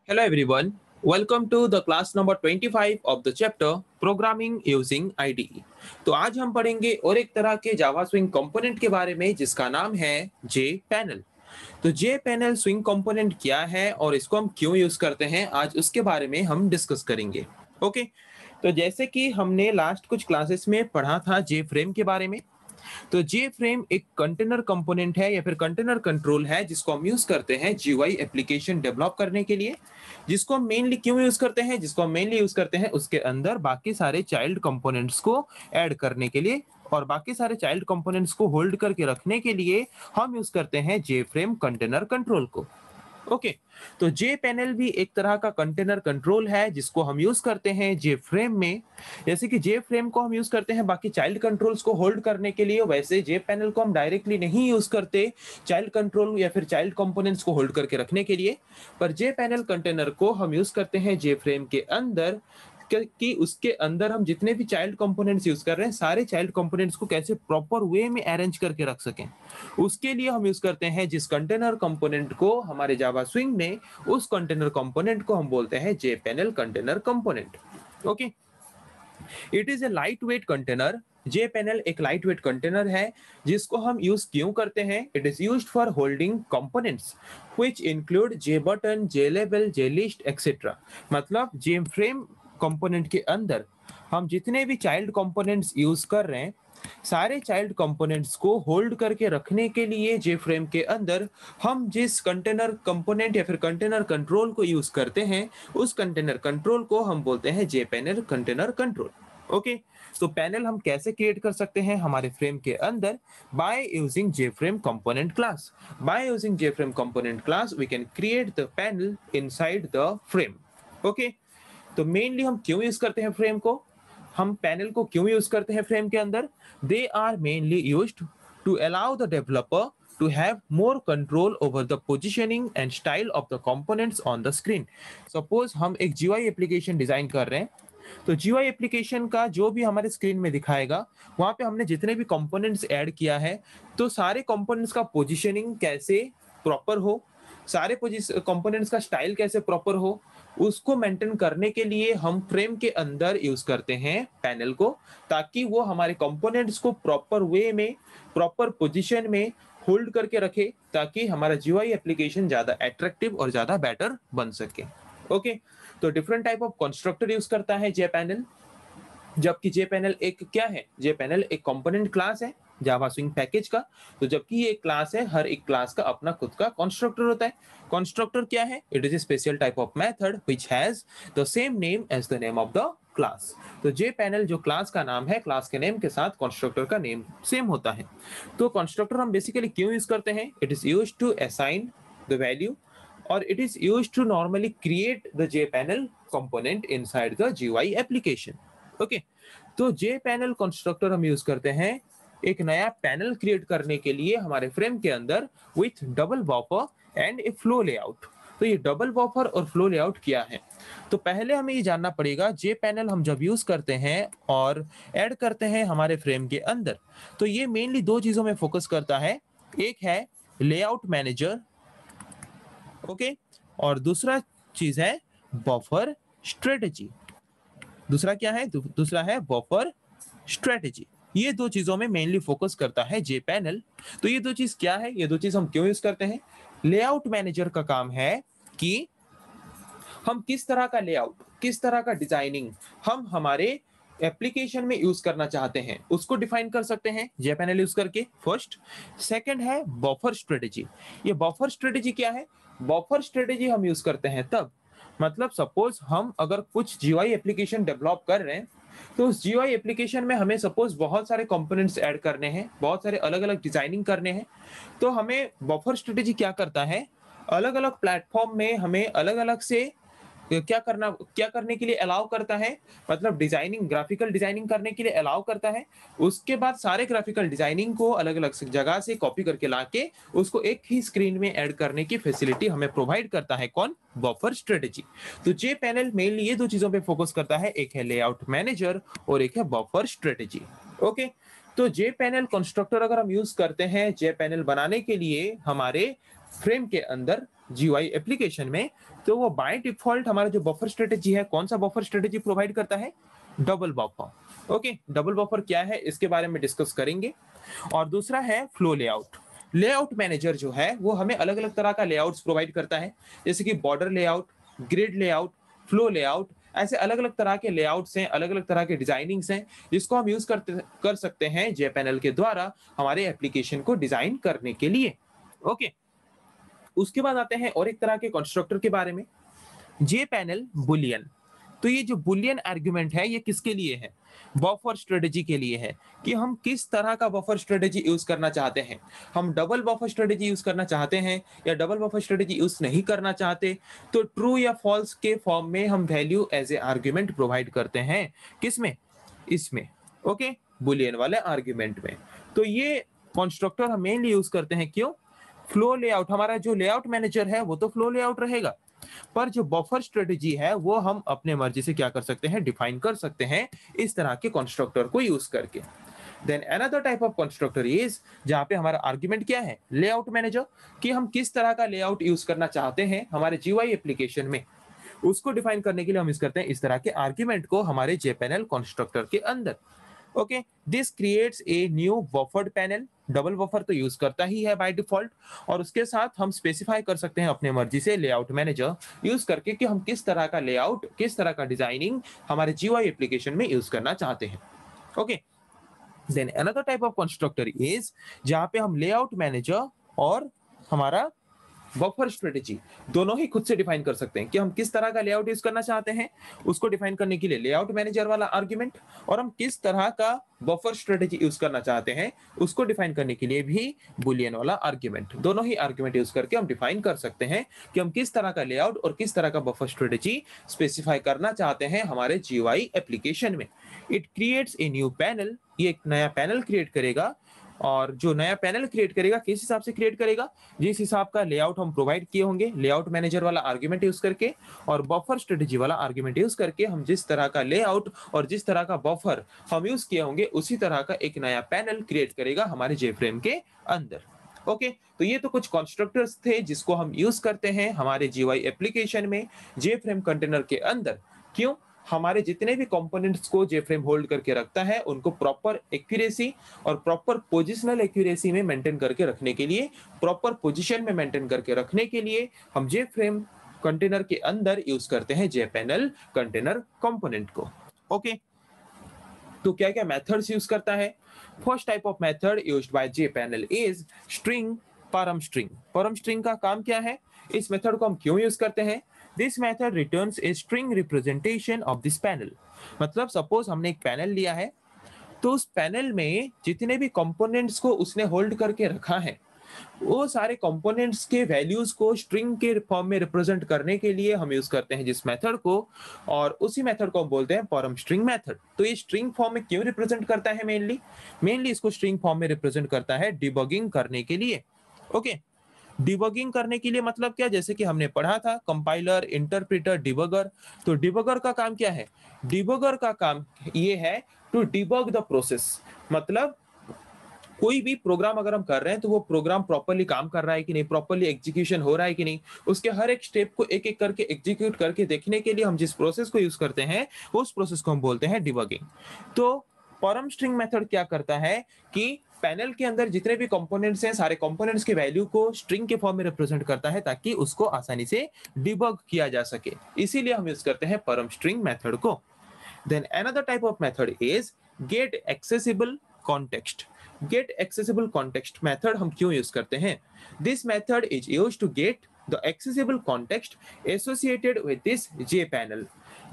Hello everyone. Welcome to the class number 25 of the chapter Programming Using IDE. तो आज हम पढ़ेंगे और एक तरह के जावा स्विंग कंपोनेंट के बारे में जिसका नाम है जे पैनल। तो जे पैनल स्विंग कंपोनेंट क्या है और इसको हम क्यों यूज करते हैं, आज उसके बारे में हम डिस्कस करेंगे। ओके, तो जैसे कि हमने लास्ट कुछ क्लासेस में पढ़ा था जे फ्रेम के बारे में, तो जे फ्रेम एक कंटेनर कंपोनेंट है या फिर कंटेनर कंट्रोल है जिसको हम यूज करते हैं जीयूआई एप्लीकेशन डेवलप करने के लिए। जिसको हम मेनली क्यों यूज करते हैं, जिसको हम मेनली यूज करते हैं उसके अंदर बाकी सारे चाइल्ड कंपोनेंट्स को ऐड करने के लिए और बाकी सारे चाइल्ड कंपोनेंट्स को होल्ड करके रखने के लिए हम यूज करते हैं जे फ्रेम कंटेनर कंट्रोल को। ओके, तो जे पैनल भी एक तरह का कंटेनर कंट्रोल है जिसको हम यूज करते हैं जे फ्रेम में। जैसे कि जे फ्रेम को हम यूज करते हैं बाकी चाइल्ड कंट्रोल्स को होल्ड करने के लिए, वैसे जे पैनल को हम डायरेक्टली नहीं यूज करते चाइल्ड कंट्रोल या फिर चाइल्ड कंपोनेंट्स को होल्ड करके रखने के लिए, पर जे पैनल कंटेनर को हम यूज करते हैं जे फ्रेम के अंदर कि उसके अंदर हम जितने भी चाइल्ड कंपोनेंट्स यूज कर रहे हैं सारे चाइल्ड कंपोनेंट्स को कैसे प्रॉपर वे में अरेंज करके रख सकें। उसके लिए हम यूज करते हैं जिस कंटेनर कंपोनेंट को हमारे जावा स्विंग में, उस कंटेनर कंपोनेंट को हम बोलते हैं J panel container component. Okay, it is a light weight container. J panel एक लाइट वेट कंटेनर है जिसको हम यूज क्यों करते हैं। It is used for holding components which include J button, J label, J list etcetera. मतलब J frame component के अंदर हम जितने भी चाइल्ड कंपोनेंट्स यूज कर रहे हैं सारे चाइल्ड कंपोनेंट्स को होल्ड करके रखने के लिए जे फ्रेम के अंदर हम जिस कंटेनर कंपोनेंट या फिर कंटेनर कंट्रोल को यूज करते हैं उस कंटेनर कंट्रोल को हम बोलते हैं J panel container control. Okay, तो पैनल हम कैसे क्रिएट कर सकते हैं हमारे फ्रेम के अंदर, by using J frame component class. By using J frame component class we can create the panel inside the frame. Okay, तो मेनली हम क्यों यूज करते हैं फ्रेम को, हम पैनल को क्यों यूज करते हैं फ्रेम के अंदर। They are mainly used to allow the developer to have more control over the positioning and style of the components on the screen. Suppose हम एक GUI एप्लीकेशन डिजाइन कर रहे हैं, तो GUI एप्लीकेशन का जो भी हमारे स्क्रीन में दिखाएगा वहां पे हमने जितने भी कंपोनेंट्स ऐड किया है तो सारे कंपोनेंट्स का पोजीशनिंग कैसे प्रॉपर हो, सारे कंपोनेंट्स का स्टाइल कैसे प्रॉपर हो, उसको मेंटेन करने के लिए हम फ्रेम के अंदर यूज करते हैं पैनल को, ताकि वो हमारे कंपोनेंट्स को प्रॉपर वे में, प्रॉपर पोजीशन में होल्ड करके रखे, ताकि हमारा जीयूआई एप्लीकेशन ज्यादा अट्रैक्टिव और ज्यादा बेटर बन सके। ओके, तो different type of constructor use करता है जे पैनल। जबकि जे पैनल एक क्या है, जे पैनल एक कंपोनेंट क्लास है जावा स्विंग पैकेज का। तो जबकि ये एक क्लास है, हर एक क्लास का अपना खुद का कंस्ट्रक्टर होता है। कंस्ट्रक्टर क्या है, it is a special type of method which has the same name as the name of the class. तो जे पैनल जो क्लास का नाम है, क्लास के नेम के साथ कंस्ट्रक्टर का नेम सेम होता है। तो कंस्ट्रक्टर हम बेसिकली क्यों यूज करते हैं, it is used to assign the value और it is used to normally create the jpanel component inside the GUI application. Okay, तो jpanel constructor हम यूज करते हैं एक नया पैनल क्रिएट करने के लिए हमारे फ्रेम के अंदर with double buffer and A flow layout. तो ये डबल बफर और फ्लो लेआउट क्या है, तो पहले हमें ये जानना पड़ेगा जे पैनल हम जब यूज करते हैं और ऐड करते हैं हमारे फ्रेम के अंदर, तो ये मेनली दो चीजों में फोकस करता है। एक है लेआउट मैनेजर, ओके, और दूसरा चीज है बफर स्ट्रेटेजी। दूसरा क्या है, दूसरा है बफर स्ट्रेटेजी। ये दो चीजों में मेनली फोकस करता है जे पैनल। तो ये दो चीज क्या है, ये दो चीज हम क्यों यूज करते हैं। लेआउट मैनेजर का काम है कि हम किस तरह का लेआउट, किस तरह का डिजाइनिंग हम हमारे एप्लीकेशन में यूज करना चाहते हैं उसको डिफाइन कर सकते हैं जे पैनल यूज करके, फर्स्ट। सेकंड है बफर स्ट्रेटेजी। ये बफर स्ट्रेटेजी क्या है, बफर स्ट्रेटेजी हम यूज करते हैं तब, मतलब सपोज हम अगर कुछ जीयूआई एप्लीकेशन डेवलप कर रहे हैं तो उस जीयूआई एप्लीकेशन में हमें सपोज बहुत सारे कंपोनेंट्स ऐड करने हैं, बहुत सारे अलग अलग डिजाइनिंग करने हैं, तो हमें बफर स्ट्रेटेजी क्या करता है, अलग अलग प्लेटफॉर्म में हमें अलग अलग से क्या करने के लिए अलाउ करता है, मतलब डिजाइनिंग, ग्राफिकल डिजाइनिंग करने के लिए अलाउ करता है। उसके बाद सारे ग्राफिकल डिजाइनिंग को अलग अलग जगह से कॉपी करके लाके उसको एक ही स्क्रीन में ऐड करने की फैसिलिटी हमें प्रोवाइड करता है कौन, बफर स्ट्रेटेजी। तो जे पैनल मेनली ये दो चीजों पे फोकस करता है, एक है लेआउट मैनेजर और एक है बफर स्ट्रेटेजी। ओके, तो जे पैनल कंस्ट्रक्टर अगर हम यूज करते हैं जे पैनल बनाने के लिए हमारे फ्रेम के अंदर GUI एप्लीकेशन में, तो वो बाय डिफॉल्ट हमारा जो बफर स्ट्रेटेजी है, कौन सा बफर स्ट्रेटेजी प्रोवाइड करता है? Double buffer. Okay, double buffer क्या है इसके बारे में डिस्कस करेंगे। और दूसरा है फ्लो लेआउट। लेआउट मैनेजर जो है वो हमें अलग अलग तरह का लेआउट्स प्रोवाइड करता है, जैसे कि border layout, grid layout, flow layout. ऐसे अलग अलग तरह के लेआउट्स हैं, अलग अलग तरह के डिजाइनिंग्स हैं, जिसको हम यूज कर सकते हैं जेपैनल के द्वारा हमारे एप्लीकेशन को डिजाइन करने के लिए। ओके, उसके बाद आते हैं और एक तरह के कंस्ट्रक्टर के बारे में, जेपैनल बुलियन। तो ये जो बुलियन आर्गुमेंट है ये किसके लिए है? बफर स्ट्रेटेजी के लिए है, कि हम किस तरह का बफर स्ट्रेटेजी यूज करना चाहते हैं। हम डबल बफर स्ट्रेटेजी यूज करना चाहते हैं या डबल बफर स्ट्रेटेजी यूज नहीं करना चाहते, तो ट्रू या फॉल्स के फॉर्म में हम value as a argument provide करते हैं। किसमें? इसमें। ओके, बुलियन वाले आर्ग्यूमेंट में। तो ये कंस्ट्रक्टर हम मेनली यूज करते हैं। क्यों? फ्लो लेआउट, हमारा जो लेआउट मैनेजर है वो तो फ्लो लेआउट रहेगा, पर जो बफर स्ट्रेटेजी है वो हम अपने मर्जी से क्या कर सकते हैं? डिफाइन कर सकते हैं इस तरह के कंस्ट्रक्टर को यूज करके। Then another type of constructor is, जहां पे हमारा आर्गुमेंट क्या है? लेआउट मैनेजर, कि हम किस तरह का लेआउट यूज करना चाहते हैं हमारे GUI एप्लीकेशन में, उसको डिफाइन करने के लिए हम यूज करते हैं इस तरह के आर्गुमेंट को हमारे जेपैनल कंस्ट्रक्टर के अंदर। Okay, this creates a new buffered panel. Double buffer तो यूज करता ही है बाय डिफॉल्ट, और उसके साथ हम स्पेसिफाई कर सकते हैं अपने मर्जी से लेआउट मैनेजर यूज करके कि हम किस तरह का लेआउट, किस तरह का डिजाइनिंग हमारे GUI एप्लीकेशन में यूज करना चाहते हैं। Okay, then another type of constructor is, जहां पे हम लेआउट मैनेजर और हमारा बफर स्ट्रेटेजी दोनों ही खुद से डिफाइन कर सकते हैं कि हम किस तरह का लेआउट यूज करना चाहते हैं। उसको डिफाइन करने के लिए लेआउट मैनेजर वाला आर्गुमेंट, और हम किस तरह का बफर स्ट्रेटेजी यूज करना चाहते हैं उसको डिफाइन करने के लिए भी बुलियन वाला आर्गुमेंट। दोनों ही आर्गुमेंट यूज करके हम डिफाइन कर सकते हैं कि हम किस तरह का लेआउट और किस तरह का बफर स्ट्रेटेजी स्पेसिफाई करना चाहते हैं हमारे GUI एप्लीकेशन में। It creates a new panel, ये एक नया पैनल क्रिएट करेगा, और जो नया पैनल क्रिएट करेगा किस हिसाब से क्रिएट करेगा? जिस हिसाब का लेआउट हम प्रोवाइड किए होंगे लेआउट मैनेजर वाला आर्गुमेंट यूज करके और बफर स्ट्रेटेजी वाला आर्गुमेंट यूज करके, हम जिस तरह का लेआउट और जिस तरह का बफर हम यूज किए होंगे उसी तरह का एक नया पैनल क्रिएट करेगा हमारे जेफ्रेम के अंदर। ओके, तो ये तो कुछ कंस्ट्रक्टर्स थे जिसको हम यूज करते हैं हमारे GUI एप्लीकेशन में जेफ्रेम कंटेनर के अंदर। क्यों? हमारे जितने भी कंपोनेंट्स को जेफ्रेम होल्ड करके रखता है उनको प्रॉपर एक्यूरेसी और प्रॉपर पोजिशनल एक्यूरेसी में मेंटेन करके रखने के लिए, प्रॉपर पोजीशन में मेंटेन करके रखने के लिए हम जेफ्रेम कंटेनर के अंदर यूज करते हैं जेपैनल कंटेनर कंपोनेंट को। ओके, तो क्या क्या मेथड्स यूज करता है? First type of method used by J panel is string param string. Param string का काम क्या है? इस मेथड को हम क्यों यूज करते हैं? This method returns a string representation of this panel। मतलब सपोज हमने एक पैनल लिया है, तो उस पैनल में जितने भी कंपोनेंट्स को उसने होल्ड करके रखा है वो सारे कंपोनेंट्स के वैल्यूज को स्ट्रिंग के फॉर्म में रिप्रेजेंट करने के लिए हम यूज करते हैं जिस मेथड को, और उसी मेथड को हम बोलते हैं परम स्ट्रिंग मेथड। तो ये स्ट्रिंग फॉर्म में क्यों रिप्रेजेंट करता है? मेनली इसको स्ट्रिंग फॉर्म में रिप्रेजेंट करता है डिबगिंग करने के लिए। ओके, डिबगिंग करने के लिए मतलब क्या? जैसे कि हमने पढ़ा था कंपाइलर, इंटरप्रेटर, डिबगर। तो डिबगर का काम क्या है? डिबगर का काम ये है टू डिबग द प्रोसेस। मतलब कोई भी प्रोग्राम अगर हम कर रहे हैं तो वो प्रोग्राम प्रॉपर्ली काम कर रहा है कि नहीं, प्रॉपर्ली एग्जीक्यूशन हो रहा है कि नहीं, उसके हर एक स्टेप को एक एक करके एग्जीक्यूट करके देखने के लिए हम जिस प्रोसेस को यूज करते हैं उस प्रोसेस को हम बोलते हैं डिबगिंग। तो परम स्ट्रिंग मेथड क्या करता है कि पैनल के अंदर जितने भी कंपोनेंट्स हैं सारे कंपोनेंट्स के वैल्यू को स्ट्रिंग के फॉर्म में रिप्रेजेंट करता है ताकि उसको आसानी से डिबग किया जा सके, इसीलिए हम यूज करते हैं परम स्ट्रिंग मेथड को। Then another type of method is get accessible context. Get accessible context method हम क्यों यूज करते हैं? This method is used to get the accessible context associated with this JPanel।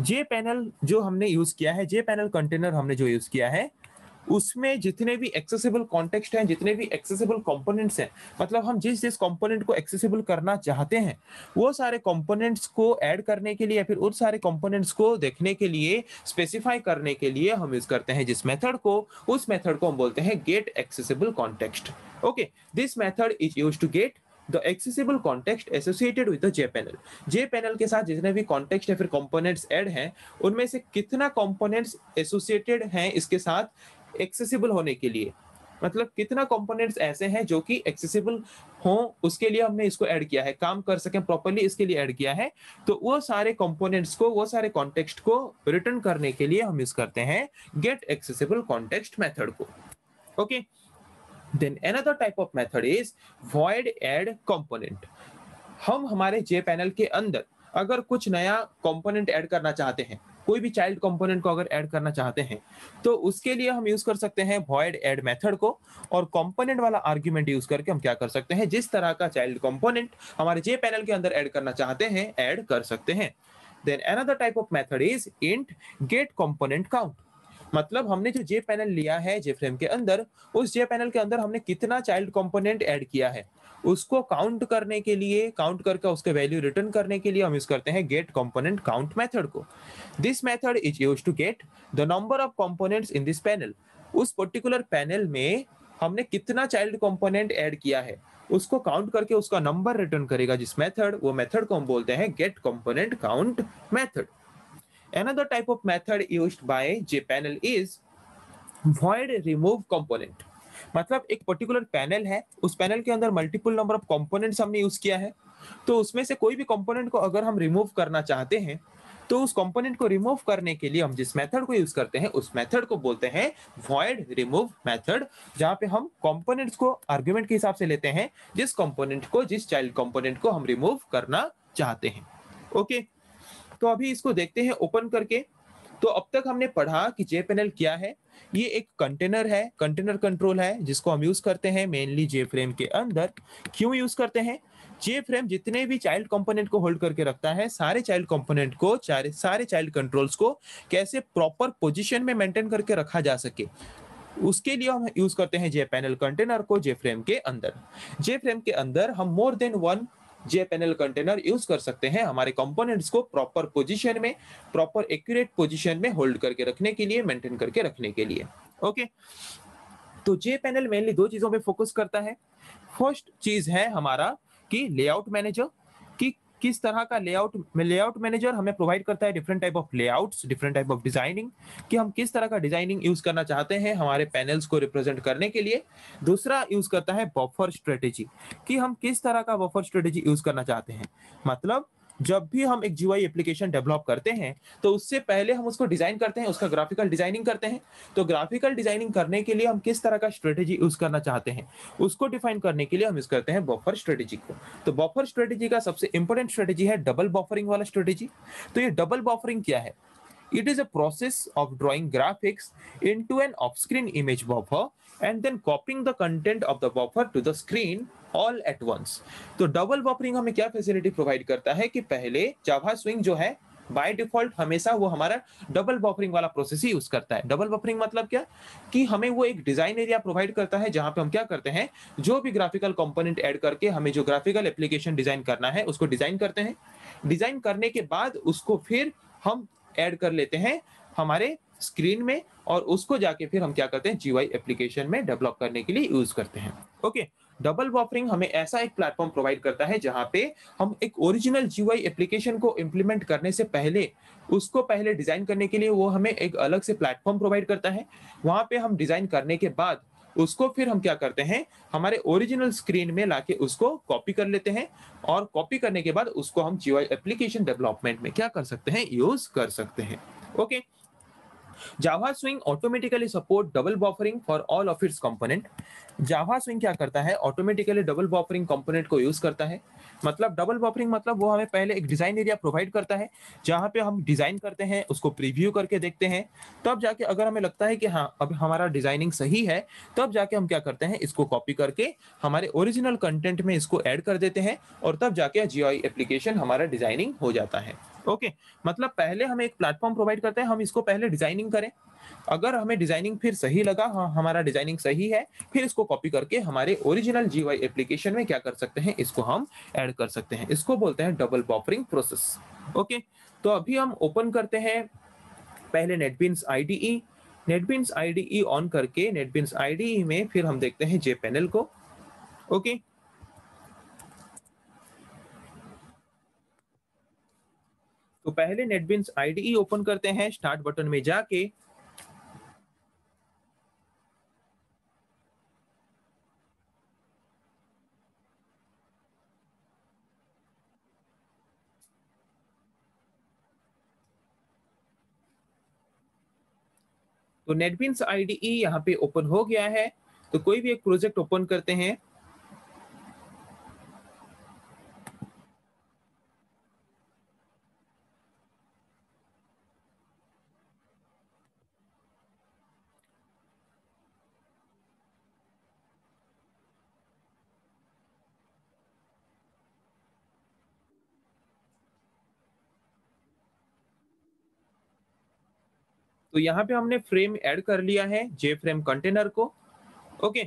JPanel जो हमने use किया है, JPanel container हमने जो यूज किया है उसमें जितने भी एक्सेसिबल कॉन्टेक्स्ट हैं, जितने भी एक्सेसिबल कंपोनेंट्स हैं, मतलब हम जिस जिस कंपोनेंट को एक्सेसिबल करना चाहते हैं वो सारे कंपोनेंट्स को ऐड करने के लिए या फिर उस सारे कंपोनेंट्स को देखने के लिए, स्पेसिफाई करने के लिए हम यूज करते हैं जिस मेथड को, उस मेथड को हम बोलते हैं get accessible context. Okay, this method is used to get the accessible context associated with the JPanel। JPanel के साथ जितने भी context या फिर components ऐड हैं उनमें से कितना components associated हैं इसके साथ accessible होने के लिए, मतलब कितना कंपोनेंट्स ऐसे हैं जो कि एक्सेसिबल हो, उसके लिए हमने इसको ऐड किया है, काम कर सकें प्रॉपर्ली इसके लिए ऐड किया है। तो वो सारे कंपोनेंट्स को, वो सारे कॉन्टेक्स्ट को रिटर्न करने के लिए हम यूज करते हैं गेट एक्सेसिबल कॉन्टेक्स्ट मेथड को। Okay, then another type of method is void add component। हम हमारे जे पैनल के अंदर अगर कुछ नया कंपोनेंट ऐड करना चाहते हैं, कोई भी चाइल्ड कंपोनेंट को अगर ऐड करना चाहते हैं, तो उसके लिए हम यूज कर सकते हैं void add मेथड को, और कंपोनेंट वाला आर्गुमेंट यूज करके हम क्या कर सकते हैं, जिस तरह का चाइल्ड कंपोनेंट हमारे जे पैनल के अंदर ऐड करना चाहते हैं, ऐड कर सकते हैं। Then another type of method is int get component count। मतलब हमने जो जे पैनल लिया है जे फ्रेम के अंदर, उस जे पैनल के अंदर हमने कितना चाइल्ड कंपोनेंट ऐड किया है, उसको काउंट करने के लिए, काउंट करके उसके वैल्यू रिटर्न करने के लिए हम यूज करते हैं गेट कंपोनेंट काउंट मेथड को। This method is used to get the number of components in this panel. उस पर्टिकुलर पैनल में हमने कितना चाइल्ड कंपोनेंट ऐड किया है, उसको काउंट करके उसका नंबर रिटर्न करेगा जिस मेथड, वो मेथड को हम बोलते हैं get component count method. Another type of method used by jpanel is void remove component। मतलब एक पर्टिकुलर पैनल है, उस पैनल के अंदर मल्टीपल नंबर ऑफ कंपोनेंट्स हमने यूज किया है, तो उसमें से कोई भी कंपोनेंट को अगर हम रिमूव करना चाहते हैं, तो उस कंपोनेंट को रिमूव करने के लिए हम जिस मेथड को यूज करते हैं, उस मेथड को बोलते हैं void remove मेथड, जहां पे हम कंपोनेंट्स को आर्गुमेंट के हिसाब से लेते हैं, जिस कंपोनेंट को, जिस चाइल्ड कंपोनेंट को हम रिमूव करना चाहते हैं। ओके, तो अभी इसको देखते हैं ओपन करके। तो अब तक हमने पढ़ा कि जे पैनल क्या है। ये एक कंटेनर है, कंटेनर कंट्रोल है, जिसको हम यूज करते हैं मेनली जे फ्रेम के अंदर। क्यों यूज करते हैं? जे फ्रेम जितने भी चाइल्ड कंपोनेंट को होल्ड करके रखता है, सारे चाइल्ड कंपोनेंट को, सारे चाइल्ड कंट्रोल्स को कैसे प्रॉपर पोजीशन में मेंटेन करके रखा जा सके, उसके लिए हम यूज करते हैं जे पैनल कंटेनर को जे फ्रेम के अंदर। जे फ्रेम के अंदर हम मोर देन वन जे पैनल कंटेनर यूज कर सकते हैं हमारे कंपोनेंट्स को प्रॉपर पोजीशन में, प्रॉपर एक्यूरेट पोजीशन में होल्ड करके रखने के लिए, मेंटेन करके रखने के लिए। ओके, तो जे पैनल मेनली दो चीजों पे फोकस करता है। फर्स्ट चीज है हमारा कि लेआउट मैनेजर, कि किस तरह का लेआउट मैनेजर हमें प्रोवाइड करता है different type of layouts, different type of designing, कि हम किस तरह का डिजाइनिंग यूज करना चाहते हैं हमारे पैनल्स को रिप्रेजेंट करने के लिए। दूसरा यूज करता है बफर स्ट्रेटेजी, कि हम किस तरह का बफर स्ट्रेटेजी यूज करना चाहते हैं। मतलब जब भी हम एक जीयूआई एप्लीकेशन डेवलप करते हैं, तो उससे पहले हम उसको डिजाइन करते हैं, उसका ग्राफिकल डिजाइनिंग करते हैं। तो ग्राफिकल डिजाइनिंग करने के लिए हम किस तरह का स्ट्रेटेजी यूज करना चाहते हैं, उसको डिफाइन करने के लिए हम यूज करते हैं बफर स्ट्रेटेजी को। तो बफर स्ट्रेटेजी का सबसे इंपॉर्टेंट स्ट्रेटेजी है डबल बफरिंग वाला स्ट्रेटेजी। तो ये डबल बफरिंग क्या है? It is a process of drawing graphics into an off-screen image buffer and then copying the content of the buffer to the screen all at once। तो double buffering हमें क्या facility provide करता है कि पहले जावा swing जो है by default हमेशा वो हमारा डबल बफरिंग वाला प्रोसेस ही यूज करता है। डबल बफरिंग मतलब क्या? कि हमें वो एक डिजाइन एरिया प्रोवाइड करता है जहां पे हम क्या करते हैं, जो भी ग्राफिकल कंपोनेंट ऐड करके हमें जो ग्राफिकल एप्लीकेशन डिजाइन करना है उसको डिजाइन करते हैं। डिजाइन करने के बाद उसको फिर हम ऐड कर लेते हैं हमारे स्क्रीन में, और उसको जाके फिर हम क्या करते हैं, जीयूआई एप्लीकेशन में डेवलप करने के लिए यूज करते हैं। ओके, डबल बफरिंग हमें ऐसा एक प्लेटफॉर्म प्रोवाइड करता है जहां पे हम एक ओरिजिनल जीयूआई एप्लीकेशन को इंप्लीमेंट करने से पहले, उसको पहले डिजाइन करने के लिए वो हमें एक अलग से प्लेटफॉर्म प्रोवाइड करता है। वहां पे हम डिजाइन करने के बाद उसको फिर हम क्या करते हैं, हमारे ओरिजिनल स्क्रीन में लाके उसको कॉपी कर लेते हैं, और कॉपी करने के बाद उसको हम जीयूआई एप्लीकेशन डेवलपमेंट में क्या कर सकते हैं, यूज कर सकते हैं। Okay, Java Swing automatically support double buffering for all of its component। Java Swing क्या करता है, ऑटोमेटिकली डबल बफरिंग कंपोनेंट को यूज करता है। मतलब डबल बफरिंग मतलब वो हमें पहले एक डिजाइन एरिया प्रोवाइड करता है जहां पे हम डिजाइन करते हैं, उसको प्रीव्यू करके देखते हैं, तब जाके अगर हमें लगता है कि हाँ अब हमारा डिजाइनिंग सही है, तब जाके हम क्या करते हैं, इसको कॉपी करके हमारे ओरिजिनल कंटेंट में इसको ऐड कर देते हैं, और तब जाके जीयूआई एप्लीकेशन हमारा डिजाइनिंग हो जाता है। ओके, मतलब पहले हमें एक प्लेटफॉर्म प्रोवाइड करते हैं, हम इसको पहले डिजाइनिंग करें, अगर हमें डिजाइनिंग फिर सही लगा, हाँ हमारा डिजाइनिंग सही है, फिर इसको कॉपी करके हमारे ओरिजिनल जीयूआई एप्लीकेशन में क्या कर सकते हैं, इसको हम ऐड कर सकते हैं। इसको बोलते हैं डबल बफरिंग प्रोसेस। ओके, तो अभी हम ओपन करते हैं पहले NetBeans IDE. NetBeans IDE on करके नेटबीन्स आईडीई में फिर हम देखते हैं जे पैनल को। ओके, तो पहले नेटबीन्स आईडीई ओपन करते हैं, स्टार्ट बटन में जाके तो नेटबीन्स आईडीई यहाँ पे ओपन हो गया है। तो कोई भी एक प्रोजेक्ट ओपन करते हैं। तो यहाँ पे हमने फ्रेम ऐड कर लिया है जे फ्रेम कंटेनर को। ओके,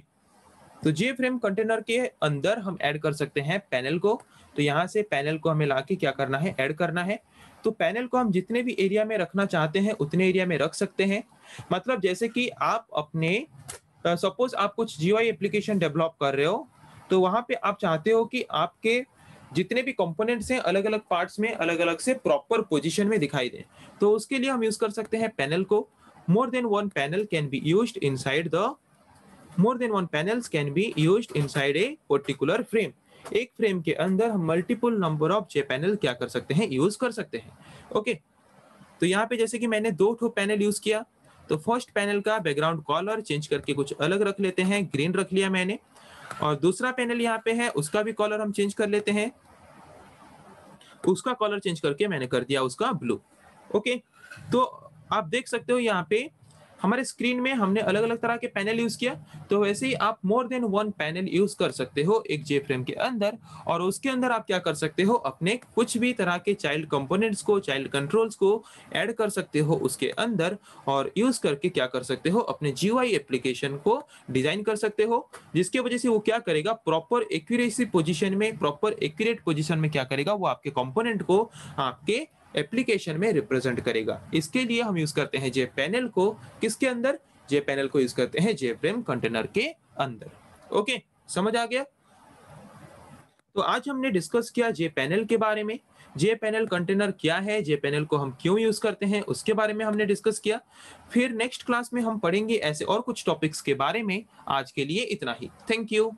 तो जे फ्रेम कंटेनर के अंदर हम ऐड कर सकते हैं पैनल को। तो यहाँ से पैनल को हमें लाके क्या करना है, ऐड करना है। तो पैनल को हम जितने भी एरिया में रखना चाहते हैं उतने एरिया में रख सकते हैं। मतलब जैसे कि आप अपने सपोज आप कुछ जीयूआई एप्लीकेशन डेवलप कर रहे हो, तो वहां पे आप चाहते हो कि आपके जितने भी कंपोनेंट्स हैं अलग अलग पार्ट्स में अलग अलग से प्रॉपर पोजीशन में दिखाई दें। तो उसके लिए हम यूज कर सकते हैं पैनल को। More than one panel can be used inside the more than one panels can be used inside a particular frame। एक फ्रेम के अंदर हम multiple number of J panel क्या कर सकते हैं, यूज कर सकते हैं। ओके, तो यहाँ पे जैसे कि मैंने 2 ठो पैनल यूज किया। तो फर्स्ट पैनल का बैकग्राउंड कलर चेंज करके कुछ अलग रख लेते हैं, ग्रीन रख लिया मैंने। और दूसरा पैनल यहाँ पे है, उसका भी कलर हम चेंज कर लेते हैं। उसका कलर चेंज करके मैंने कर दिया उसका ब्लू। ओके, तो आप देख सकते हो यहाँ पे हमारे स्क्रीन में हमने अलग अलग तरह के पैनल यूज किया। तो वैसे ही आप more than one panel use कर सकते हो एक जे फ्रेम के अंदर। और उसके अंदर आप क्या कर सकते हो, अपने कुछ भी तरह के चाइल्ड कंपोनेंट्स को, चाइल्ड कंट्रोल्स को ऐड कर सकते हो उसके अंदर। और यूज करके क्या कर सकते हो, अपने जीयूआई एप्लीकेशन को डिजाइन कर सकते हो, जिसकी वजह से वो क्या करेगा, प्रॉपर एक्यूरेसी पोजीशन में, प्रॉपर एक्यूरेट पोजीशन में क्या करेगा, वो आपके कंपोनेंट को आपके एप्लीकेशन में रिप्रेजेंट करेगा। इसके लिए हम यूज करते हैं जे पैनल को। किसके अंदर, जे पैनल को यूज करते हैं जे फ्रेम कंटेनर के अंदर। ओके, समझ आ गया। तो आज हमने डिस्कस किया जे पैनल के बारे में। जे पैनल कंटेनर क्या है, जे पैनल को हम क्यों यूज करते हैं, उसके बारे में हमने डिस्कस किया। फिर नेक्स्ट क्लास में हम पढ़ेंगे ऐसे और कुछ टॉपिक्स के बारे में। आज के लिए इतना ही। Thank you.